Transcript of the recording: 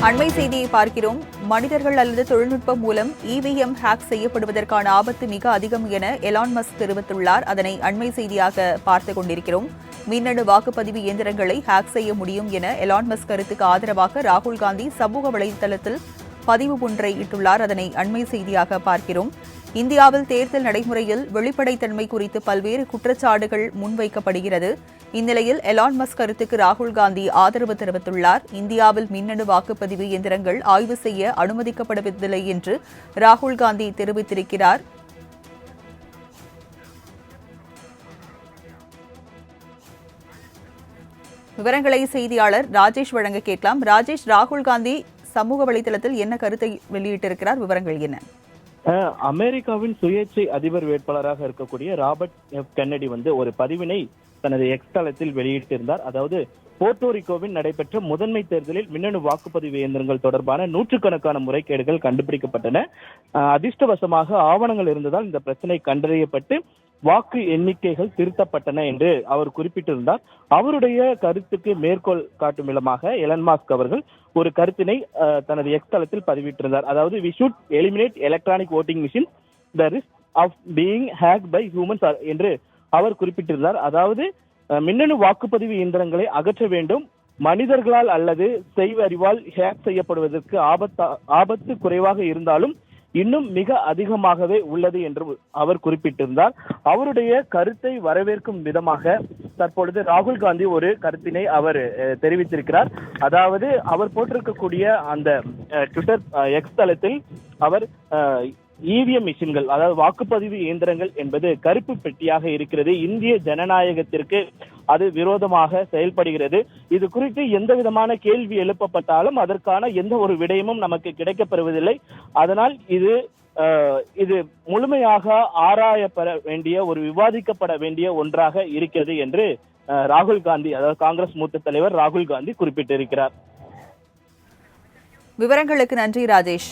அண்மை செய்தியை பார்க்கிறோம். மனிதர்கள் அல்லது தொழில்நுட்பம் மூலம் இவிஎம் ஹேக் செய்யப்படுவதற்கான ஆபத்து மிக அதிகம் என எலான் மஸ்க் தெரிவித்துள்ளார். அதனை அண்மை செய்தியாக பார்த்துக் கொண்டிருக்கிறோம். மின்னணு வாக்குப்பதிவு இயந்திரங்களை ஹேக் செய்ய முடியும் என எலான் மஸ்க் கருத்துக்கு ஆதரவாக ராகுல் காந்தி சமூக வலைதளத்தில் பதிவு ஒன்றை இட்டுள்ளார். அதனை அண்மை செய்தியாக பார்க்கிறோம். இந்தியாவில் தேர்தல் நடைமுறையில் வெளிப்படைத்தன்மை குறித்து பல்வேறு குற்றச்சாட்டுகள் முன்வைக்கப்படுகிறது. இந்நிலையில் எலான் மஸ்க் கருத்துக்கு ராகுல் காந்தி ஆதரவு தெரிவித்துள்ளார். இந்தியாவில் மின்னணு வாக்குப்பதிவு இயந்திரங்கள் ஆய்வு செய்ய அனுமதிக்கப்படுவதில்லை என்று ராகுல் காந்தி தெரிவித்திருக்கிறார். விவரங்களை செய்தியாளர் ராஜேஷ் வழங்க கேட்கலாம். ராஜேஷ், ராகுல் காந்தி சமூக வலைதளத்தில் என்ன கருத்தை வெளியிட்டிருக்கிறார்? விவரங்கள் என்ன? அமெரிக்காவின் சுயேட்சை அதிபர் வேட்பாளராக இருக்கக்கூடிய ராபர்ட் எஃப் கென்னடி ஒரு பதிவினை தனது எக்ஸ் தளத்தில் வெளியிட்டிருந்தார். அதாவது போர்ட்டோரிக்கோவில் நடைபெற்ற முதன்மை தேர்தலில் மின்னணு வாக்குப்பதிவு இயந்திரங்கள் தொடர்பான நூற்றுக்கணக்கான முறைகேடுகள் கண்டுபிடிக்கப்பட்டன. அதிர்ஷ்டவசமாக ஆவணங்கள் இருந்ததால் இந்த பிரச்சனை கண்டறியப்பட்டு வாக்கு எண்ணிக்கைகள் திருத்தப்பட்டன என்று அவர் குறிப்பிட்டிருந்தார். அவருடைய கருத்துக்கு மேற்கோள் காட்டும் விதமாக எலன் மாஸ்க் அவர்கள் ஒரு கருத்தினை தனது எக்ஸ் தளத்தில் பதிவிட்டிருந்தார். அதாவது we should eliminate electronic voting machines, the risk of being hacked by humans என்று அவர் குறிப்பிட்டிருந்தார். அதாவது மின்னணு வாக்குப்பதிவு இயந்திரங்களை அகற்ற வேண்டும், மனிதர்களால் அல்லது செய்வ அறிவால் ஹேக் செய்யப்படுவதற்கு ஆபத்து குறைவாக இருந்தாலும் இன்னும் மிக அதிகமாகவே உள்ளது என்று அவர் குறிப்பிட்டிருந்தார். அவருடைய கருத்தை வரவேற்கும் விதமாக தற்பொழுது ராகுல் காந்தி ஒரு கருத்தினை அவர் தெரிவித்திருக்கிறார். அதாவது அவர் போட்டிருக்கக்கூடிய அந்த ட்விட்டர் எக்ஸ் தளத்தில் அவர் இவிஎம் மிஷின்கள், அதாவது வாக்குப்பதிவு இயந்திரங்கள் என்பது கருப்பு பெட்டியாக இருக்கிறது, இந்திய ஜனநாயகத்திற்கு அது விரோதமாக செயல்படுகிறது. இது குறித்து எந்த விதமான கேள்வி எழுப்பப்பட்டாலும் அதற்கான எந்த ஒரு விடயமும் நமக்கு கிடைக்கப்பெறுவதில்லை. அதனால் இது முழுமையாக ஆராயப்பட வேண்டிய விவாதிக்கப்பட வேண்டிய ஒன்றாக இருக்கிறது என்று ராகுல் காந்தி, அதாவது காங்கிரஸ் மூத்த தலைவர் ராகுல் காந்தி குறிப்பிட்டிருக்கிறார். விவரங்களுக்கு நன்றி ராஜேஷ்.